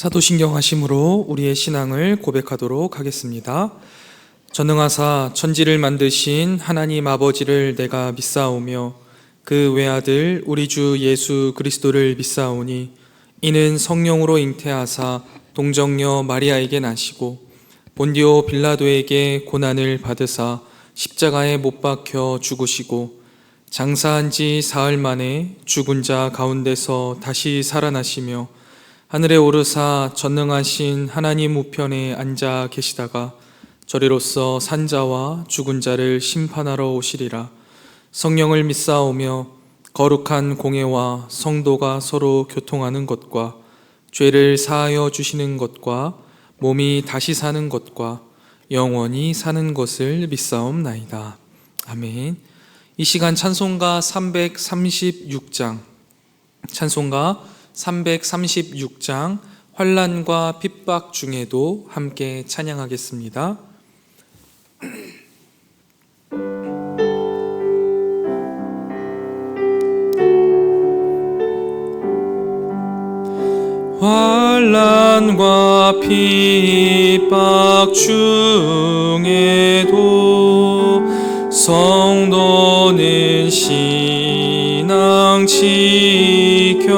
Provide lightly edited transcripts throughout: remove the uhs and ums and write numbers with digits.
사도신경하심으로 우리의 신앙을 고백하도록 하겠습니다. 전능하사 천지를 만드신 하나님 아버지를 내가 믿사오며 그 외아들 우리 주 예수 그리스도를 믿사오니 이는 성령으로 잉태하사 동정녀 마리아에게 나시고 본디오 빌라도에게 고난을 받으사 십자가에 못 박혀 죽으시고 장사한 지 사흘 만에 죽은 자 가운데서 다시 살아나시며 하늘에 오르사 전능하신 하나님 우편에 앉아 계시다가 저리로서 산자와 죽은 자를 심판하러 오시리라. 성령을 믿사오며 거룩한 공예와 성도가 서로 교통하는 것과 죄를 사하여 주시는 것과 몸이 다시 사는 것과 영원히 사는 것을 믿사옵나이다. 아멘. 이 시간 찬송가 336장, 찬송가 336장 환난과 핍박 중에도 함께 찬양하겠습니다. 환난과 핍박 중에도 성도는 신앙 지켰네.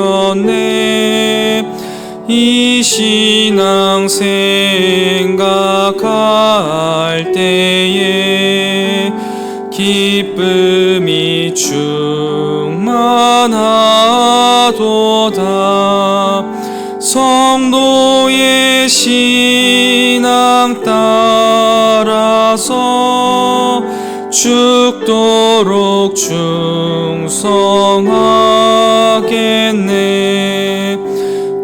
이 신앙 생각할 때에 기쁨이 충만하도다. 성도의 신앙 따라서 죽도록 충성하겠네.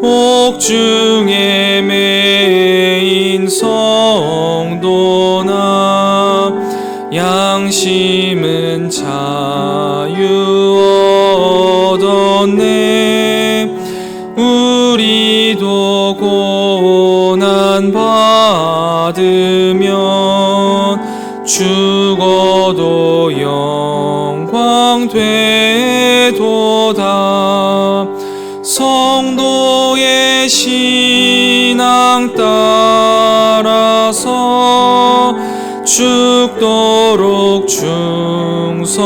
옥중에 매인 성도나 양심은 자유 얻었네. 우리도 고난 받으면 죽어도 영광 되도다. 성도의 신앙 따라서 죽도록 충성하겠네.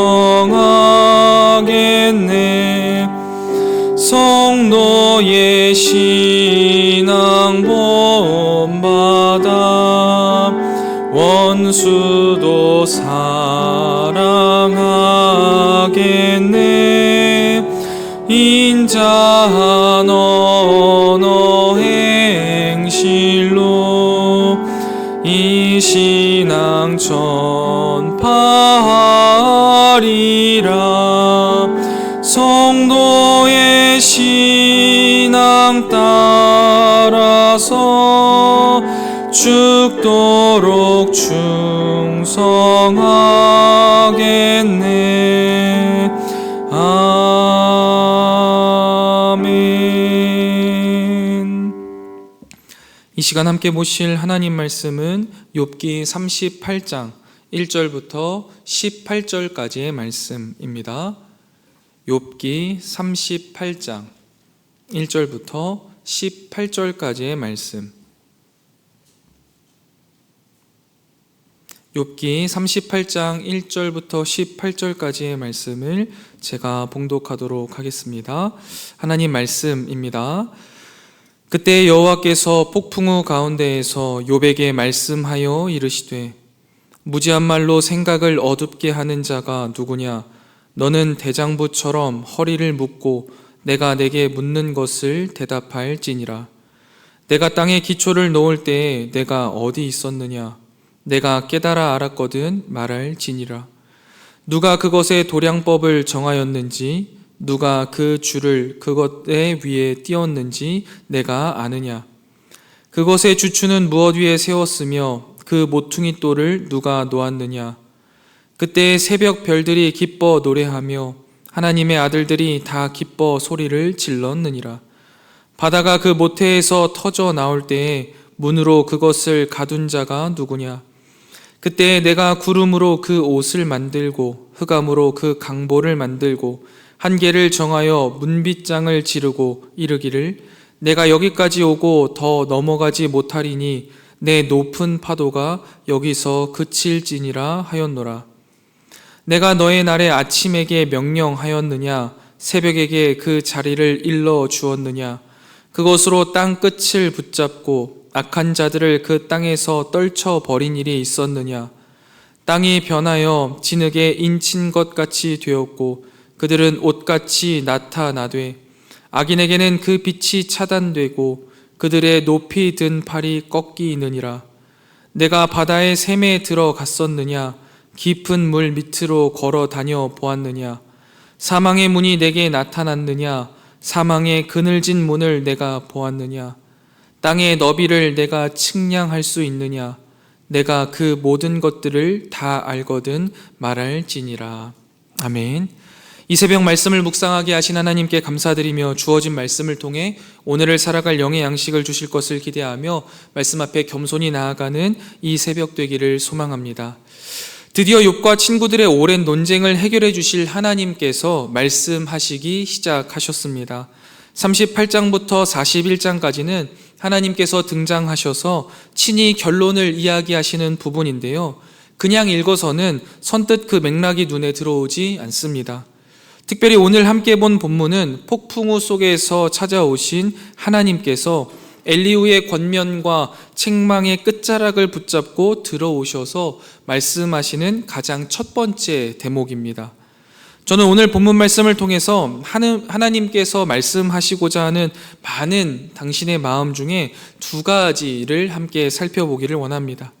성도의 신앙 본받아 원수도 사랑하겠네. 인자한 언어 행실로 이 신앙 전파하리라. 성도의 신앙 따라서 죽도록 충성하겠네. 아멘. 이 시간 함께 보실 하나님 말씀은 욥기 38장 1절부터 18절까지의 말씀입니다. 욥기 38장 1절부터 18절까지의 말씀. 욥기 38장 1절부터 18절까지의 말씀을 제가 봉독하도록 하겠습니다. 하나님 말씀입니다. 그때 여호와께서 폭풍우 가운데에서 욥에게 말씀하여 이르시되 무지한 말로 생각을 어둡게 하는 자가 누구냐? 너는 대장부처럼 허리를 묶고 내가 내게 묻는 것을 대답할지니라. 내가 땅에 기초를 놓을 때에 내가 어디 있었느냐? 내가 깨달아 알았거든 말할지니라. 누가 그것의 도량법을 정하였는지 누가 그 줄을 그것의 위에 띄웠는지 내가 아느냐. 그것의 주추는 무엇 위에 세웠으며 그 모퉁이 돌을 누가 놓았느냐. 그때 새벽 별들이 기뻐 노래하며 하나님의 아들들이 다 기뻐 소리를 질렀느니라. 바다가 그 모태에서 터져 나올 때에 문으로 그것을 가둔 자가 누구냐. 그때 내가 구름으로 그 옷을 만들고 흑암으로 그 강보를 만들고 한계를 정하여 문빗장을 지르고 이르기를 내가 여기까지 오고 더 넘어가지 못하리니 내 높은 파도가 여기서 그칠지니라 하였노라. 내가 너의 날에 아침에게 명령하였느냐? 새벽에게 그 자리를 일러 주었느냐? 그것으로 땅 끝을 붙잡고 악한 자들을 그 땅에서 떨쳐 버린 일이 있었느냐? 땅이 변하여 진흙에 인친 것 같이 되었고 그들은 옷같이 나타나되 악인에게는 그 빛이 차단되고 그들의 높이 든 팔이 꺾이느니라. 내가 바다의 샘에 들어갔었느냐? 깊은 물 밑으로 걸어 다녀 보았느냐? 사망의 문이 내게 나타났느냐? 사망의 그늘진 문을 내가 보았느냐? 땅의 너비를 내가 측량할 수 있느냐? 내가 그 모든 것들을 다 알거든 말할지니라. 아멘. 이 새벽 말씀을 묵상하게 하신 하나님께 감사드리며 주어진 말씀을 통해 오늘을 살아갈 영의 양식을 주실 것을 기대하며 말씀 앞에 겸손히 나아가는 이 새벽 되기를 소망합니다. 드디어 욥과 친구들의 오랜 논쟁을 해결해 주실 하나님께서 말씀하시기 시작하셨습니다. 38장부터 41장까지는 하나님께서 등장하셔서 친히 결론을 이야기하시는 부분인데요. 그냥 읽어서는 선뜻 그 맥락이 눈에 들어오지 않습니다. 특별히 오늘 함께 본 본문은 폭풍우 속에서 찾아오신 하나님께서 엘리후의 권면과 책망의 끝자락을 붙잡고 들어오셔서 말씀하시는 가장 첫 번째 대목입니다. 저는 오늘 본문 말씀을 통해서 하나님께서 말씀하시고자 하는 많은 당신의 마음 중에 두 가지를 함께 살펴보기를 원합니다.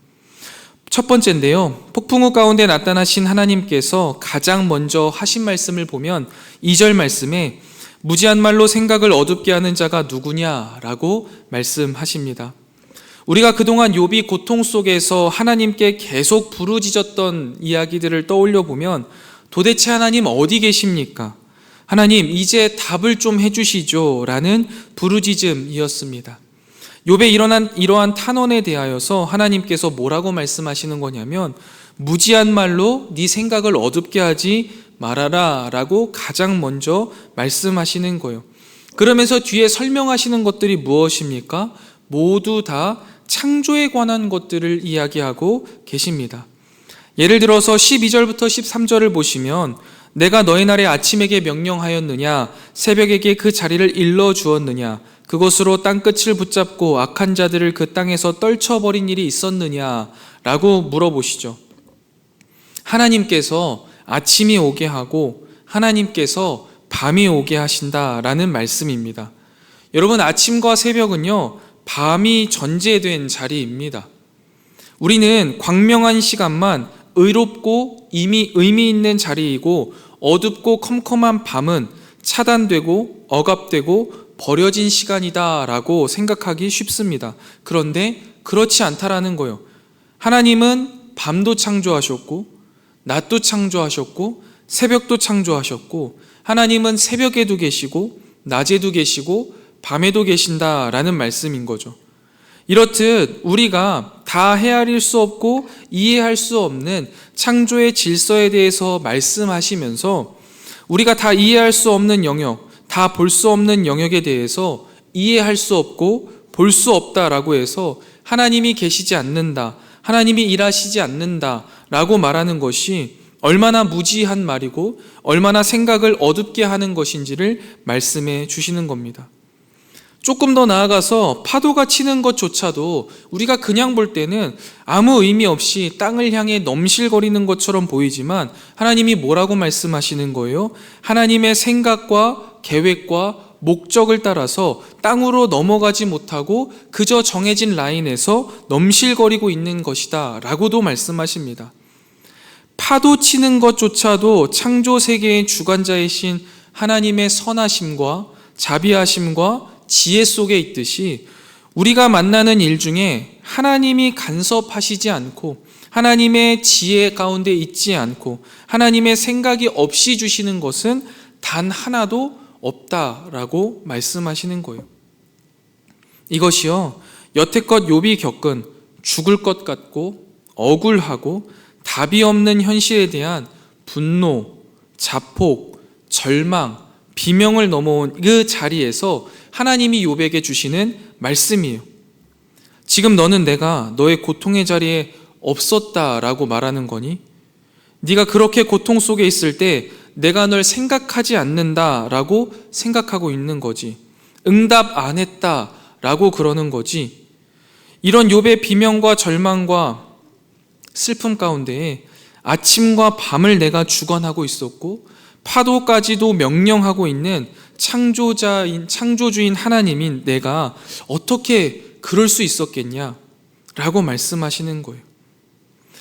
첫 번째인데요. 폭풍우 가운데 나타나신 하나님께서 가장 먼저 하신 말씀을 보면 2절 말씀에 무지한 말로 생각을 어둡게 하는 자가 누구냐라고 말씀하십니다. 우리가 그동안 욥이 고통 속에서 하나님께 계속 부르짖었던 이야기들을 떠올려 보면 도대체 하나님 어디 계십니까? 하나님 이제 답을 좀 해주시죠 라는 부르짖음이었습니다. 욥의 이러한 탄원에 대하여서 하나님께서 뭐라고 말씀하시는 거냐면 무지한 말로 네 생각을 어둡게 하지 말아라 라고 가장 먼저 말씀하시는 거예요. 그러면서 뒤에 설명하시는 것들이 무엇입니까? 모두 다 창조에 관한 것들을 이야기하고 계십니다. 예를 들어서 12절부터 13절을 보시면 내가 너의 날에 아침에게 명령하였느냐? 새벽에게 그 자리를 일러 주었느냐? 그것으로 땅끝을 붙잡고 악한 자들을 그 땅에서 떨쳐버린 일이 있었느냐? 라고 물어보시죠. 하나님께서 아침이 오게 하고 하나님께서 밤이 오게 하신다라는 말씀입니다. 여러분, 아침과 새벽은요, 밤이 전제된 자리입니다. 우리는 광명한 시간만 의롭고 의미 있는 자리이고 어둡고 컴컴한 밤은 차단되고 억압되고 버려진 시간이다라고 생각하기 쉽습니다. 그런데 그렇지 않다라는 거예요. 하나님은 밤도 창조하셨고 낮도 창조하셨고 새벽도 창조하셨고 하나님은 새벽에도 계시고 낮에도 계시고 밤에도 계신다라는 말씀인 거죠. 이렇듯 우리가 다 헤아릴 수 없고 이해할 수 없는 창조의 질서에 대해서 말씀하시면서 우리가 다 이해할 수 없는 영역, 다 볼 수 없는 영역에 대해서 이해할 수 없고 볼 수 없다라고 해서 하나님이 계시지 않는다, 하나님이 일하시지 않는다 라고 말하는 것이 얼마나 무지한 말이고 얼마나 생각을 어둡게 하는 것인지를 말씀해 주시는 겁니다. 조금 더 나아가서 파도가 치는 것조차도 우리가 그냥 볼 때는 아무 의미 없이 땅을 향해 넘실거리는 것처럼 보이지만 하나님이 뭐라고 말씀하시는 거예요? 하나님의 생각과 계획과 목적을 따라서 땅으로 넘어가지 못하고 그저 정해진 라인에서 넘실거리고 있는 것이다 라고도 말씀하십니다. 파도 치는 것조차도 창조 세계의 주관자이신 하나님의 선하심과 자비하심과 지혜 속에 있듯이 우리가 만나는 일 중에 하나님이 간섭하시지 않고 하나님의 지혜 가운데 있지 않고 하나님의 생각이 없이 주시는 것은 단 하나도 없다라고 말씀하시는 거예요. 이것이요, 여태껏 욥이 겪은 죽을 것 같고 억울하고 답이 없는 현실에 대한 분노, 자폭, 절망, 비명을 넘어온 그 자리에서 하나님이 욥에게 주시는 말씀이에요. 지금 너는 내가 너의 고통의 자리에 없었다라고 말하는 거니? 네가 그렇게 고통 속에 있을 때 내가 널 생각하지 않는다라고 생각하고 있는 거지. 응답 안 했다라고 그러는 거지. 이런 욥의 비명과 절망과 슬픔 가운데에 아침과 밤을 내가 주관하고 있었고 파도까지도 명령하고 있는 창조주인 하나님인 내가 어떻게 그럴 수 있었겠냐 라고 말씀하시는 거예요.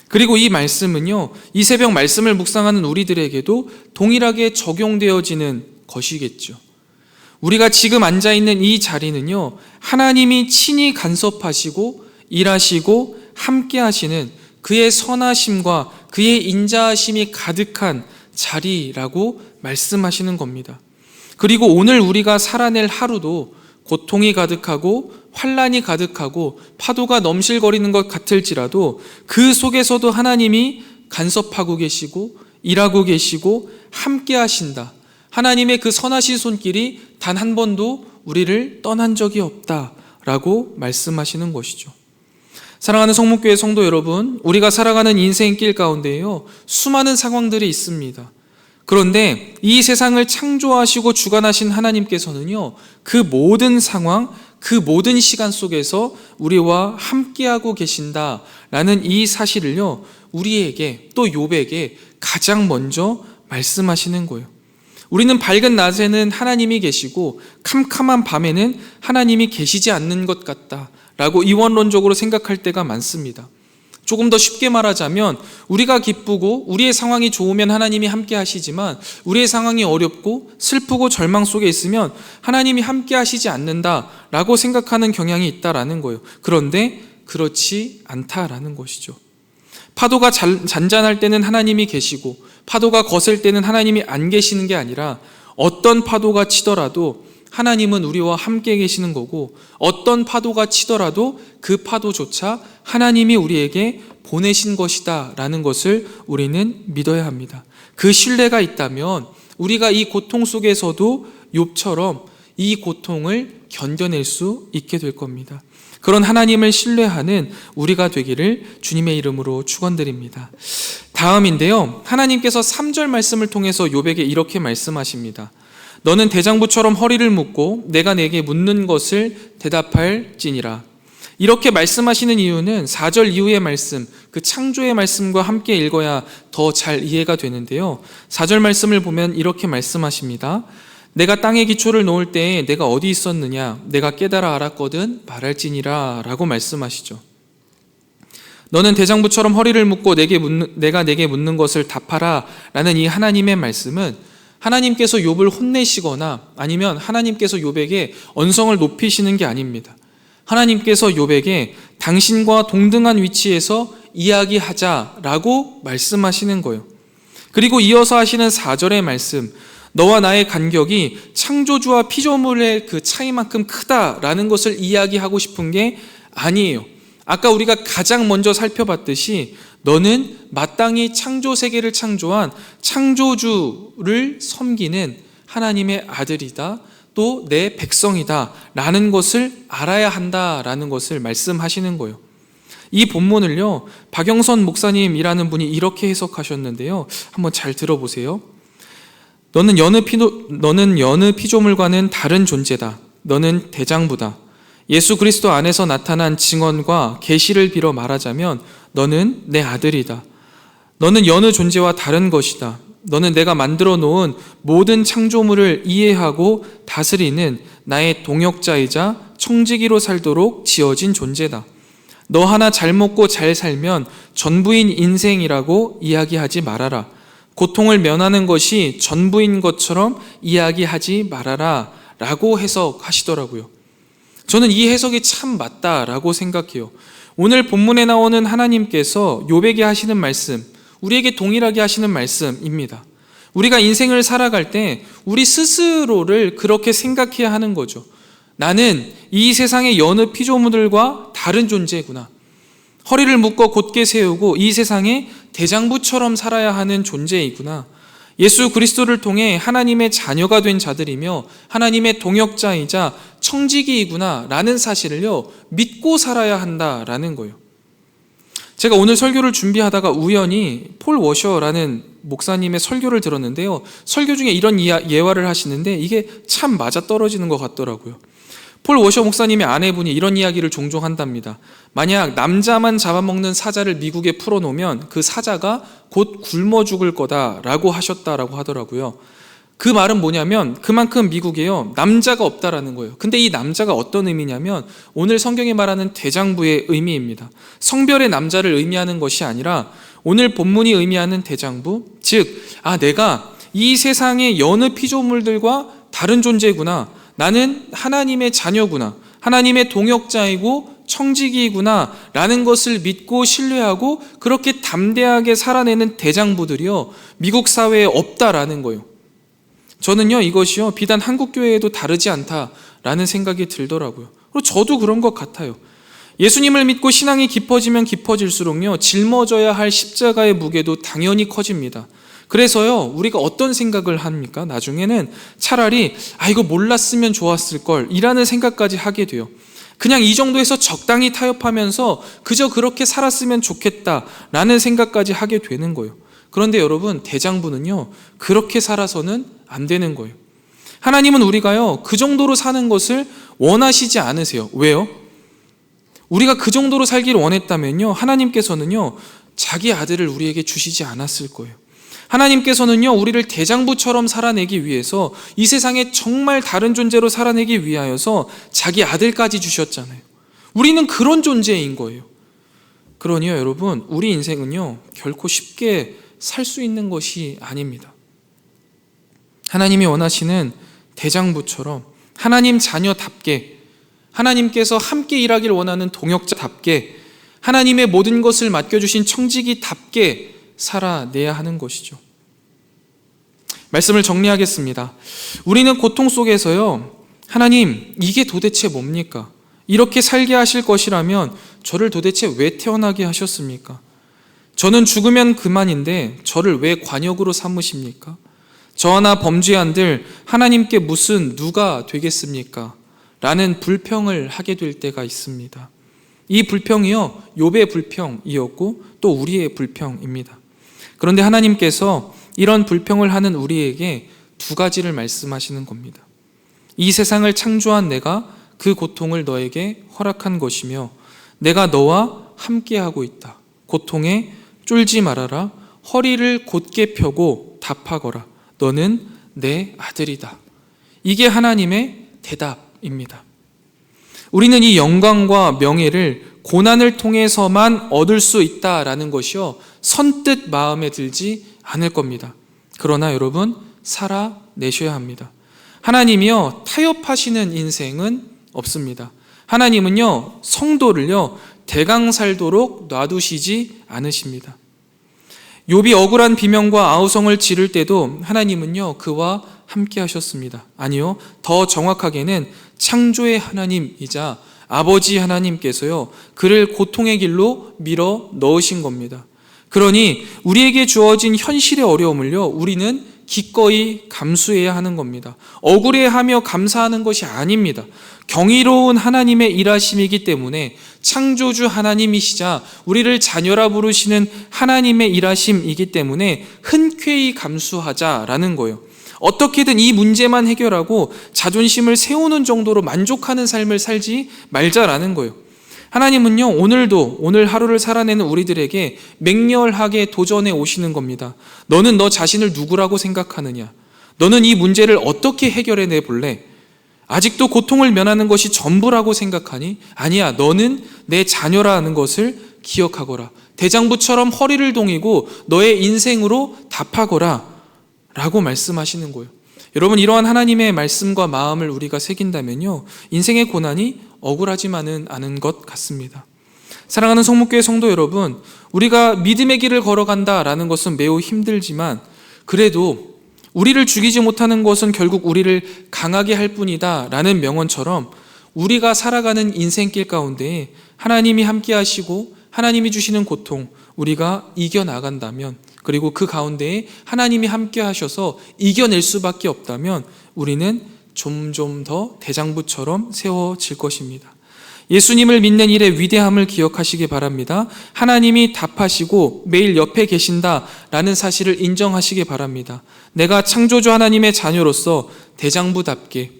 그리고 이 말씀은요, 이 새벽 말씀을 묵상하는 우리들에게도 동일하게 적용되어지는 것이겠죠. 우리가 지금 앉아있는 이 자리는요, 하나님이 친히 간섭하시고 일하시고 함께 하시는 그의 선하심과 그의 인자하심이 가득한 자리라고 말씀하시는 겁니다. 그리고 오늘 우리가 살아낼 하루도 고통이 가득하고 환난이 가득하고 파도가 넘실거리는 것 같을지라도 그 속에서도 하나님이 간섭하고 계시고 일하고 계시고 함께 하신다. 하나님의 그 선하신 손길이 단 한 번도 우리를 떠난 적이 없다라고 말씀하시는 것이죠. 사랑하는 성목교회 성도 여러분, 우리가 살아가는 인생길 가운데에요, 수많은 상황들이 있습니다. 그런데 이 세상을 창조하시고 주관하신 하나님께서는요, 그 모든 상황, 그 모든 시간 속에서 우리와 함께하고 계신다라는 이 사실을요, 우리에게 또 욥에게 가장 먼저 말씀하시는 거예요. 우리는 밝은 낮에는 하나님이 계시고 캄캄한 밤에는 하나님이 계시지 않는 것 같다라고 이원론적으로 생각할 때가 많습니다. 조금 더 쉽게 말하자면 우리가 기쁘고 우리의 상황이 좋으면 하나님이 함께 하시지만 우리의 상황이 어렵고 슬프고 절망 속에 있으면 하나님이 함께 하시지 않는다라고 생각하는 경향이 있다라는 거예요. 그런데 그렇지 않다라는 것이죠. 파도가 잔잔할 때는 하나님이 계시고 파도가 거셀 때는 하나님이 안 계시는 게 아니라 어떤 파도가 치더라도 하나님은 우리와 함께 계시는 거고 어떤 파도가 치더라도 그 파도조차 하나님이 우리에게 보내신 것이다 라는 것을 우리는 믿어야 합니다. 그 신뢰가 있다면 우리가 이 고통 속에서도 욥처럼 이 고통을 견뎌낼 수 있게 될 겁니다. 그런 하나님을 신뢰하는 우리가 되기를 주님의 이름으로 축원드립니다. 다음인데요, 하나님께서 3절 말씀을 통해서 욥에게 이렇게 말씀하십니다. 너는 대장부처럼 허리를 묶고 내가 내게 묻는 것을 대답할지니라. 이렇게 말씀하시는 이유는 4절 이후의 말씀, 그 창조의 말씀과 함께 읽어야 더 잘 이해가 되는데요, 4절 말씀을 보면 이렇게 말씀하십니다. 내가 땅에 기초를 놓을 때에 내가 어디 있었느냐, 내가 깨달아 알았거든 말할지니라 라고 말씀하시죠. 너는 대장부처럼 허리를 묶고 내가 내게 묻는 것을 답하라 라는 이 하나님의 말씀은 하나님께서 욥을 혼내시거나 아니면 하나님께서 욥에게 언성을 높이시는 게 아닙니다. 하나님께서 욥에게 당신과 동등한 위치에서 이야기하자라고 말씀하시는 거예요. 그리고 이어서 하시는 4절의 말씀, 너와 나의 간격이 창조주와 피조물의 그 차이만큼 크다라는 것을 이야기하고 싶은 게 아니에요. 아까 우리가 가장 먼저 살펴봤듯이 너는 마땅히 창조 세계를 창조한 창조주를 섬기는 하나님의 아들이다, 또 내 백성이다 라는 것을 알아야 한다라는 것을 말씀하시는 거예요. 이 본문을요, 박영선 목사님이라는 분이 이렇게 해석하셨는데요, 한번 잘 들어보세요. 너는 여느 피조물과는 다른 존재다. 너는 대장부다. 예수 그리스도 안에서 나타난 증언과 계시를 빌어 말하자면 너는 내 아들이다. 너는 여느 존재와 다른 것이다. 너는 내가 만들어 놓은 모든 창조물을 이해하고 다스리는 나의 동역자이자 청지기로 살도록 지어진 존재다. 너 하나 잘 먹고 잘 살면 전부인 인생이라고 이야기하지 말아라. 고통을 면하는 것이 전부인 것처럼 이야기하지 말아라 라고 해석하시더라고요. 저는 이 해석이 참 맞다라고 생각해요. 오늘 본문에 나오는 하나님께서 욥에게 하시는 말씀, 우리에게 동일하게 하시는 말씀입니다. 우리가 인생을 살아갈 때 우리 스스로를 그렇게 생각해야 하는 거죠. 나는 이 세상의 여느 피조물들과 다른 존재구나. 허리를 묶어 곧게 세우고 이 세상에 대장부처럼 살아야 하는 존재이구나. 예수 그리스도를 통해 하나님의 자녀가 된 자들이며 하나님의 동역자이자 청지기이구나 라는 사실을요, 믿고 살아야 한다라는 거예요. 제가 오늘 설교를 준비하다가 우연히 폴 워셔라는 목사님의 설교를 들었는데요, 설교 중에 이런 예화를 하시는데 이게 참 맞아떨어지는 것 같더라고요. 폴 워셔 목사님의 아내분이 이런 이야기를 종종 한답니다. 만약 남자만 잡아먹는 사자를 미국에 풀어놓으면 그 사자가 곧 굶어 죽을 거다라고 하셨다라고 하더라고요. 그 말은 뭐냐면 그만큼 미국에요, 남자가 없다라는 거예요. 근데 이 남자가 어떤 의미냐면 오늘 성경이 말하는 대장부의 의미입니다. 성별의 남자를 의미하는 것이 아니라 오늘 본문이 의미하는 대장부, 즉 내가 이 세상의 여느 피조물들과 다른 존재구나, 나는 하나님의 자녀구나, 하나님의 동역자이고 청지기이구나 라는 것을 믿고 신뢰하고 그렇게 담대하게 살아내는 대장부들이요, 미국 사회에 없다라는 거예요. 저는요, 이것이요, 비단 한국 교회에도 다르지 않다라는 생각이 들더라고요. 그리고 저도 그런 것 같아요. 예수님을 믿고 신앙이 깊어지면 깊어질수록요, 짊어져야 할 십자가의 무게도 당연히 커집니다. 그래서요, 우리가 어떤 생각을 합니까? 나중에는 차라리 이거 몰랐으면 좋았을 걸 이라는 생각까지 하게 돼요. 그냥 이 정도에서 적당히 타협하면서 그저 그렇게 살았으면 좋겠다라는 생각까지 하게 되는 거예요. 그런데 여러분, 대장부는요, 그렇게 살아서는 안 되는 거예요. 하나님은 우리가요, 그 정도로 사는 것을 원하시지 않으세요. 왜요? 우리가 그 정도로 살기를 원했다면요, 하나님께서는요, 자기 아들을 우리에게 주시지 않았을 거예요. 하나님께서는요, 우리를 대장부처럼 살아내기 위해서 이 세상에 정말 다른 존재로 살아내기 위하여서 자기 아들까지 주셨잖아요. 우리는 그런 존재인 거예요. 그러니요, 여러분, 우리 인생은요, 결코 쉽게 살 수 있는 것이 아닙니다. 하나님이 원하시는 대장부처럼 하나님 자녀답게, 하나님께서 함께 일하길 원하는 동역자답게, 하나님의 모든 것을 맡겨주신 청지기답게 살아내야 하는 것이죠. 말씀을 정리하겠습니다. 우리는 고통 속에서요, 하나님, 이게 도대체 뭡니까? 이렇게 살게 하실 것이라면 저를 도대체 왜 태어나게 하셨습니까? 저는 죽으면 그만인데 저를 왜 관역으로 삼으십니까? 저 하나 범죄한들 하나님께 무슨 누가 되겠습니까? 라는 불평을 하게 될 때가 있습니다. 이 불평이요, 욥의 불평이었고 또 우리의 불평입니다. 그런데 하나님께서 이런 불평을 하는 우리에게 두 가지를 말씀하시는 겁니다. 이 세상을 창조한 내가 그 고통을 너에게 허락한 것이며 내가 너와 함께하고 있다. 고통에 쫄지 말아라. 허리를 곧게 펴고 답하거라. 너는 내 아들이다. 이게 하나님의 대답입니다. 우리는 이 영광과 명예를 고난을 통해서만 얻을 수 있다라는 것이요, 선뜻 마음에 들지 않을 겁니다. 그러나 여러분, 살아내셔야 합니다. 하나님이요, 타협하시는 인생은 없습니다. 하나님은요, 성도를요, 대강살도록 놔두시지 않으십니다. 욥이 억울한 비명과 아우성을 지를 때도 하나님은요, 그와 함께 하셨습니다. 아니요, 더 정확하게는 창조의 하나님이자 아버지 하나님께서요, 그를 고통의 길로 밀어 넣으신 겁니다. 그러니 우리에게 주어진 현실의 어려움을요, 우리는 기꺼이 감수해야 하는 겁니다. 억울해하며 감사하는 것이 아닙니다. 경이로운 하나님의 일하심이기 때문에, 창조주 하나님이시자 우리를 자녀라 부르시는 하나님의 일하심이기 때문에 흔쾌히 감수하자라는 거예요. 어떻게든 이 문제만 해결하고 자존심을 세우는 정도로 만족하는 삶을 살지 말자라는 거예요. 하나님은요, 오늘도, 오늘 하루를 살아내는 우리들에게 맹렬하게 도전해 오시는 겁니다. 너는 너 자신을 누구라고 생각하느냐? 너는 이 문제를 어떻게 해결해 볼래? 아직도 고통을 면하는 것이 전부라고 생각하니? 아니야, 너는 내 자녀라는 것을 기억하거라. 대장부처럼 허리를 동이고 너의 인생으로 답하거라 라고 말씀하시는 거예요. 여러분, 이러한 하나님의 말씀과 마음을 우리가 새긴다면요, 인생의 고난이 억울하지만은 않은 것 같습니다. 사랑하는 성목교회 성도 여러분, 우리가 믿음의 길을 걸어간다라는 것은 매우 힘들지만 그래도 우리를 죽이지 못하는 것은 결국 우리를 강하게 할 뿐이다 라는 명언처럼 우리가 살아가는 인생길 가운데 하나님이 함께 하시고 하나님이 주시는 고통, 우리가 이겨나간다면 그리고 그 가운데에 하나님이 함께 하셔서 이겨낼 수밖에 없다면 우리는 점점 더 대장부처럼 세워질 것입니다. 예수님을 믿는 일의 위대함을 기억하시기 바랍니다. 하나님이 답하시고 매일 옆에 계신다라는 사실을 인정하시기 바랍니다. 내가 창조주 하나님의 자녀로서 대장부답게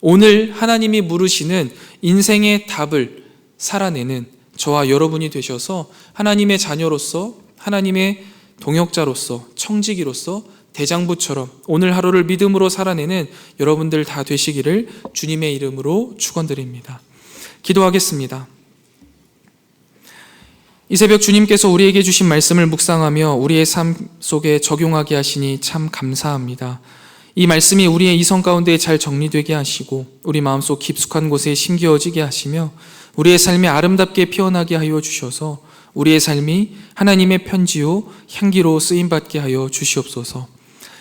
오늘 하나님이 물으시는 인생의 답을 살아내는 저와 여러분이 되셔서 하나님의 자녀로서, 하나님의 동역자로서, 청지기로서 대장부처럼 오늘 하루를 믿음으로 살아내는 여러분들 다 되시기를 주님의 이름으로 축원드립니다. 기도하겠습니다. 이 새벽 주님께서 우리에게 주신 말씀을 묵상하며 우리의 삶 속에 적용하게 하시니 참 감사합니다. 이 말씀이 우리의 이성 가운데 잘 정리되게 하시고 우리 마음속 깊숙한 곳에 심겨지게 하시며 우리의 삶이 아름답게 피어나게 하여 주셔서 우리의 삶이 하나님의 편지요 향기로 쓰임받게 하여 주시옵소서.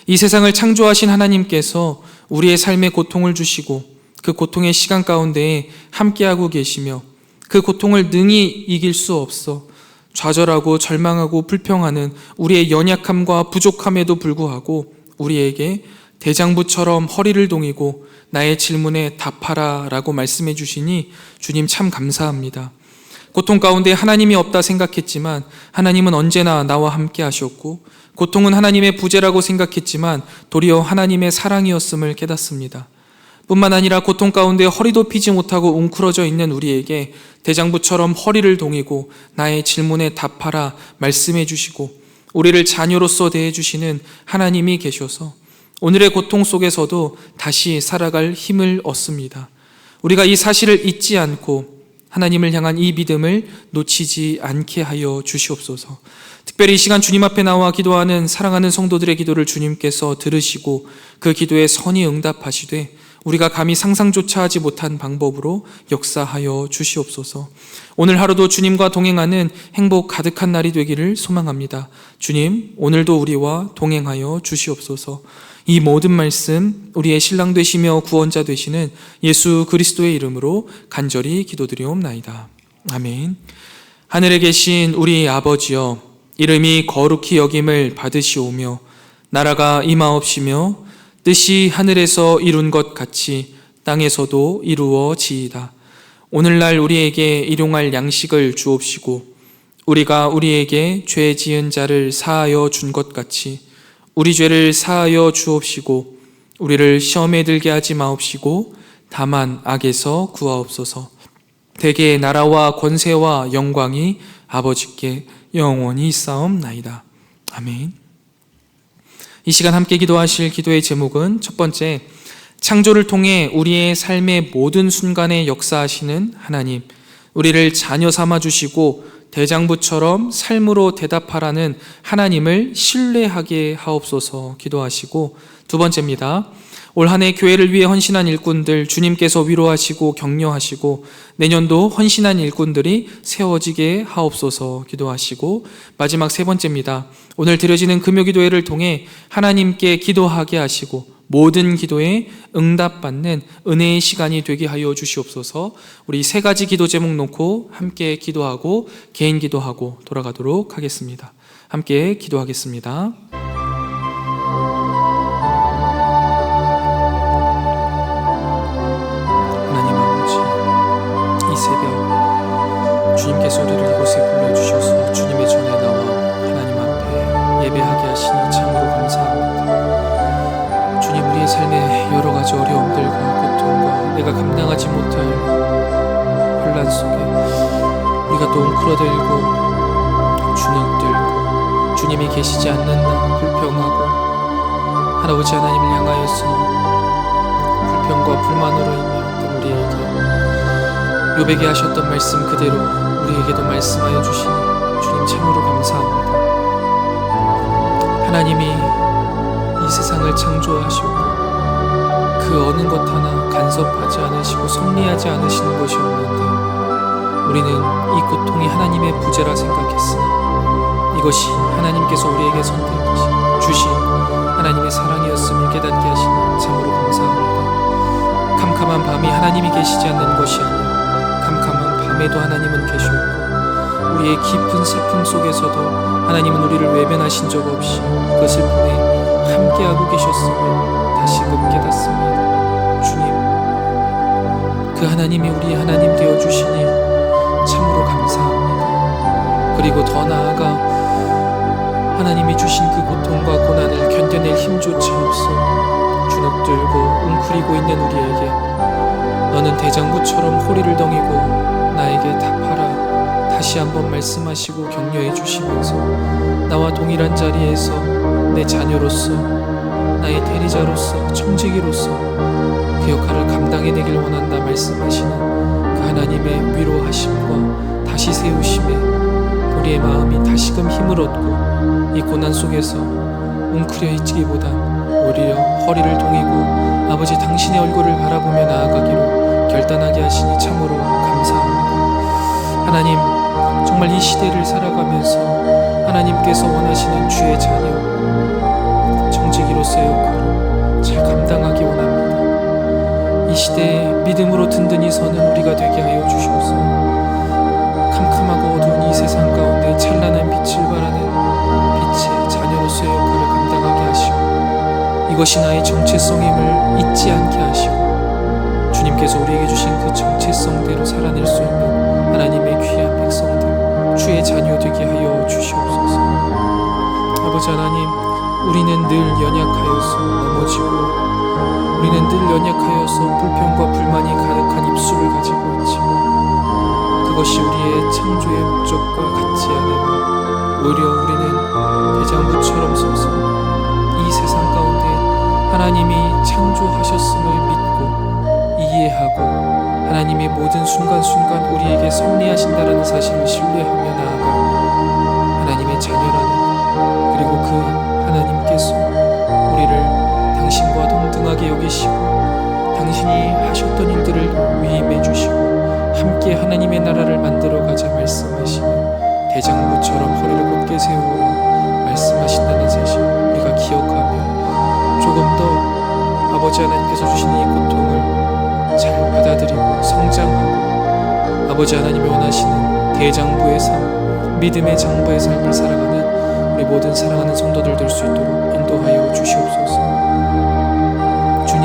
이 세상을 창조하신 하나님께서 우리의 삶에 고통을 주시고 그 고통의 시간 가운데에 함께하고 계시며 그 고통을 능히 이길 수 없어 좌절하고 절망하고 불평하는 우리의 연약함과 부족함에도 불구하고 우리에게 대장부처럼 허리를 동이고 나의 질문에 답하라 라고 말씀해 주시니 주님 참 감사합니다. 고통 가운데 하나님이 없다 생각했지만 하나님은 언제나 나와 함께 하셨고 고통은 하나님의 부재라고 생각했지만 도리어 하나님의 사랑이었음을 깨닫습니다. 뿐만 아니라 고통 가운데 허리도 펴지 못하고 웅크러져 있는 우리에게 대장부처럼 허리를 동이고 나의 질문에 답하라 말씀해 주시고 우리를 자녀로서 대해 주시는 하나님이 계셔서 오늘의 고통 속에서도 다시 살아갈 힘을 얻습니다. 우리가 이 사실을 잊지 않고 하나님을 향한 이 믿음을 놓치지 않게 하여 주시옵소서. 특별히 이 시간 주님 앞에 나와 기도하는 사랑하는 성도들의 기도를 주님께서 들으시고 그 기도에 선히 응답하시되 우리가 감히 상상조차 하지 못한 방법으로 역사하여 주시옵소서. 오늘 하루도 주님과 동행하는 행복 가득한 날이 되기를 소망합니다. 주님, 오늘도 우리와 동행하여 주시옵소서. 이 모든 말씀 우리의 신랑 되시며 구원자 되시는 예수 그리스도의 이름으로 간절히 기도드리옵나이다. 아멘. 하늘에 계신 우리 아버지여, 이름이 거룩히 여김을 받으시오며 나라가 임하옵시며 뜻이 하늘에서 이룬 것 같이 땅에서도 이루어지이다. 오늘날 우리에게 일용할 양식을 주옵시고 우리가 우리에게 죄 지은 자를 사하여 준 것 같이 우리 죄를 사하여 주옵시고 우리를 시험에 들게 하지 마옵시고 다만 악에서 구하옵소서. 대개 나라와 권세와 영광이 아버지께 영원히 있사옵나이다. 아멘. 이 시간 함께 기도하실 기도의 제목은 첫 번째, 창조를 통해 우리의 삶의 모든 순간에 역사하시는 하나님, 우리를 자녀 삼아 주시고 대장부처럼 삶으로 대답하라는 하나님을 신뢰하게 하옵소서 기도하시고, 두 번째입니다. 올 한 해 교회를 위해 헌신한 일꾼들 주님께서 위로하시고 격려하시고 내년도 헌신한 일꾼들이 세워지게 하옵소서 기도하시고, 마지막 세 번째입니다. 오늘 드려지는 금요기도회를 통해 하나님께 기도하게 하시고 모든 기도에 응답받는 은혜의 시간이 되게 하여 주시옵소서. 우리 세 가지 기도 제목 놓고 함께 기도하고 개인 기도하고 돌아가도록 하겠습니다. 함께 기도하겠습니다. 이 새벽 주님께서 우리를 이곳에 불러주셔서 주님의 전에 나와 하나님 앞에 예배하게 하시니 참으로 감사합니다. 주님, 우리의 삶의 여러 가지 어려움들과 고통과 내가 감당하지 못할 혼란 속에 우리가 또 웅크러들고 주눅들고 주님이 계시지 않는다 불평하고 할아버지 하나님을 향하여서 불평과 불만으로 인하여 우리에게 욥에게 하셨던 말씀 그대로 우리에게도 말씀하여 주시니 주님 참으로 감사합니다. 하나님이 이 세상을 창조하시고 그 어느 것 하나 간섭하지 않으시고 섭리하지 않으시는 것이 없는데 우리는 이 고통이 하나님의 부재라 생각했으나 이것이 하나님께서 우리에게 주신 하나님의 사랑이었음을 깨닫게 하시니 참으로 감사합니다. 캄캄한 밤이 하나님이 계시지 않는 것이 아니라 캄캄한 밤에도 하나님은 계셨고 우리의 깊은 슬픔 속에서도 하나님은 우리를 외면하신 적 없이 그 슬픔에 함께하고 계셨음을 다시금 깨닫습니다. 주님, 그 하나님이 우리 하나님 되어주시니 참으로 감사합니다. 그리고 더 나아가 하나님이 주신 그 고통과 고난을 견뎌낼 힘조차 없어 주눅들고 웅크리고 있는 우리에게 너는 대장부처럼 호리를 덩이고 나에게 답하라 다시 한번 말씀하시고 격려해 주시면서 나와 동일한 자리에서 내 자녀로서 나의 대리자로서 청지기로서 그 역할을 감당해내길 원한다 말씀하시는 그 하나님의 위로하심과 다시 세우심에 우리의 마음이 다시금 힘을 얻고 이 고난 속에서 웅크려 있기보다 오히려 허리를 동이고 아버지 당신의 얼굴을 바라보며 나아가기로 결단하게 하시니 참으로 감사합니다. 하나님, 정말 이 시대를 살아가면서 하나님께서 원하시는 주의 자녀 청지기로서의 역할을 잘 감당하기 원합니다. 이 시대에 믿음으로 든든히 서는 우리가 되게 하여 주시옵소서. 캄캄하고 어두운 이 세상 가운데 찬란한 빛을 발하는 빛의 자녀로서의 역할을 감당하게 하시고 이것이 나의 정체성임을 잊지 않게 하시고 주님께서 우리에게 주신 그 정체성대로 살아낼 수 있는 하나님의 귀한 백성들 주의 자녀 되게 하여 주시옵소서. 아버지 하나님, 우리는 늘 연약하여서 넘어지고 우리는 늘 연약하여서 불평과 불만이 가득한 입술을 가지고 있지만 그것이 우리의 창조의 목적과 같지 않으며 오히려 우리는 대장부처럼 서서 이 세상 가운데 하나님이 창조하셨음을 믿고 이해하고 하나님의 모든 순간순간 우리에게 섭리하신다라는 사실을 신뢰하며 나아가 하나님의 자녀라는 그리고 그 하나님께서 우리를 당신과 동등하게 여기시고 당신이 하셨던 일들을 위임해 주시고 함께 하나님의 나라를 만들어가자 말씀하시는 대장부처럼 허리를 곧게 세우라 말씀하신다는 사실 우리가 기억하며 조금 더 아버지 하나님께서 주시는 이 고통을 잘 받아들이고 성장하고 아버지 하나님이 원하시는 대장부의 삶, 믿음의 장부의 삶을 살아가는 우리 모든 사랑하는 성도들 될 수 있도록 인도하여 주시옵소서. 주님,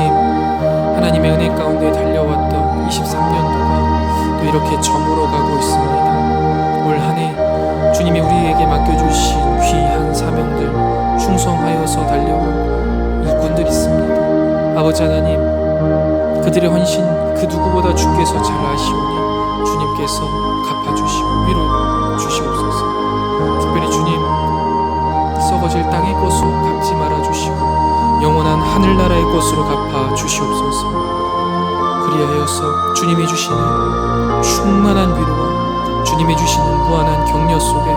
하나님의 은혜 가운데 달려왔던 23년도가 또 이렇게 저물어가고 있습니다. 올 한 해 주님이 우리에게 맡겨주신 귀한 사명들 충성하여서 달려온 일꾼들 있습니다. 아버지 하나님, 그들의 헌신 그 누구보다 주께서 잘 아시오니 주님께서 갚아주시고 위로 주시옵소서. 특별히 주님, 썩어질 땅의 것으로 갚지 말아주시고 영원한 하늘나라의 것으로 갚아 주시옵소서. 그리하여서 주님이 주시는 충만한 위로와 주님이 주시는 무한한 격려 속에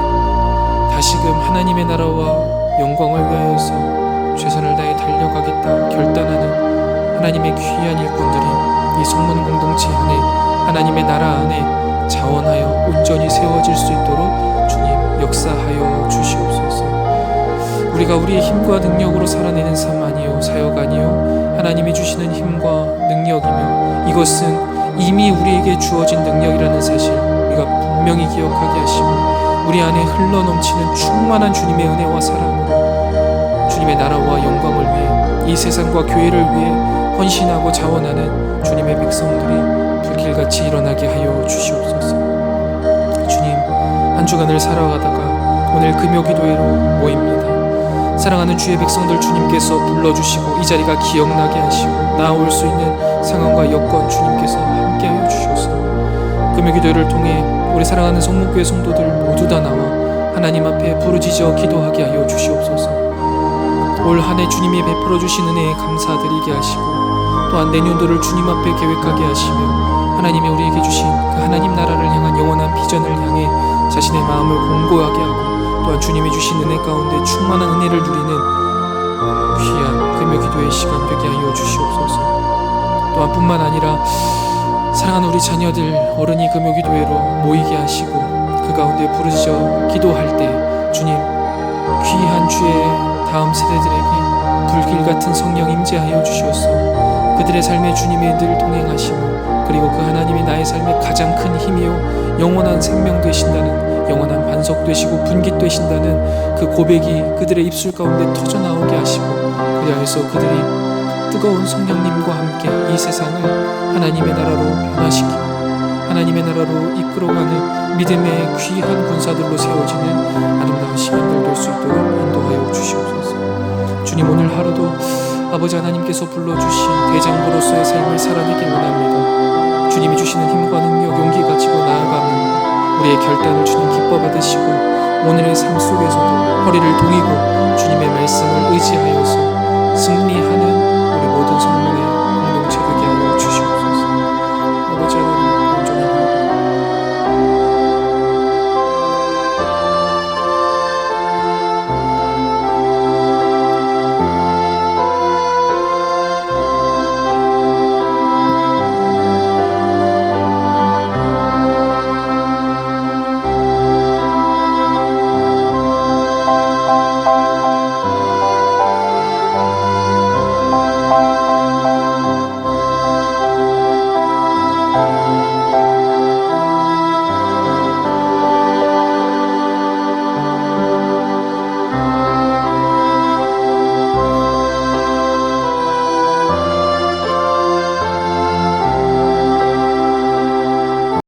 다시금 하나님의 나라와 영광을 위하여서 최선을 다해 달려가겠다 결단하는 하나님의 귀한 일꾼들이 이 성문 공동체 안에 하나님의 나라 안에 자원하여 온전히 세워질 수 있도록 주님 역사하여 주시옵소서. 우리가 우리의 힘과 능력으로 살아내는 삶 아니요 사역 아니요 하나님이 주시는 힘과 능력이며 이것은 이미 우리에게 주어진 능력이라는 사실 우리가 분명히 기억하게 하시고 우리 안에 흘러넘치는 충만한 주님의 은혜와 사랑으로 주님의 나라와 영광을 위해 이 세상과 교회를 위해 헌신하고 자원하는 주님의 백성들이 불길같이 일어나게 하여 주시옵소서. 주님, 한 주간을 살아가다가 오늘 금요기도회로 모입니다. 사랑하는 주의 백성들 주님께서 불러주시고 이 자리가 기억나게 하시고 나아올 수 있는 상황과 여건 주님께서 함께하여 주셔서 금요기도회를 통해 우리 사랑하는 성목교회 성도들 모두 다 나와 하나님 앞에 부르짖어 기도하게 하여 주시옵소서. 올 한 해 주님이 베풀어 주신 은혜에 감사드리게 하시고 또한 내년도를 주님 앞에 계획하게 하시며 하나님이 우리에게 주신 그 하나님 나라를 향한 영원한 비전을 향해 자신의 마음을 공고하게 하고 또한 주님이 주신 은혜 가운데 충만한 은혜를 누리는 귀한 금요기도의 시간 되게 하여 주시옵소서. 또한 뿐만 아니라 사랑하는 우리 자녀들 어른이 금요기도회로 모이게 하시고 그 가운데 부르짖어 기도할 때 주님 귀한 주의 다음 세대들에게 불길 같은 성령 임재하여 주시옵소서. 그들의 삶에 주님이 늘 동행하시고 그리고 그 하나님이 나의 삶의 가장 큰 힘이요 영원한 생명 되신다는 영원한 반석 되시고 분깃 되신다는 그 고백이 그들의 입술 가운데 터져 나오게 하시고, 그리하여서 그들이 뜨거운 성령님과 함께 이 세상을 하나님의 나라로 변화시키고 하나님의 나라로 이끌어가는 믿음의 귀한 군사들로 세워지는 아름다운 시간들 될 수 있도록 인도하여 주시옵소서. 주님, 오늘 하루도 아버지 하나님께서 불러주신 대장부로서의 삶을 살아내길 원합니다. 주님이 주시는 힘과 능력, 용기 가지고 나아가는 우리의 결단을 주님 기뻐 받으시고, 오늘의 삶 속에서도 허리를 동이고 주님의 말씀을 의지하여서 승리하는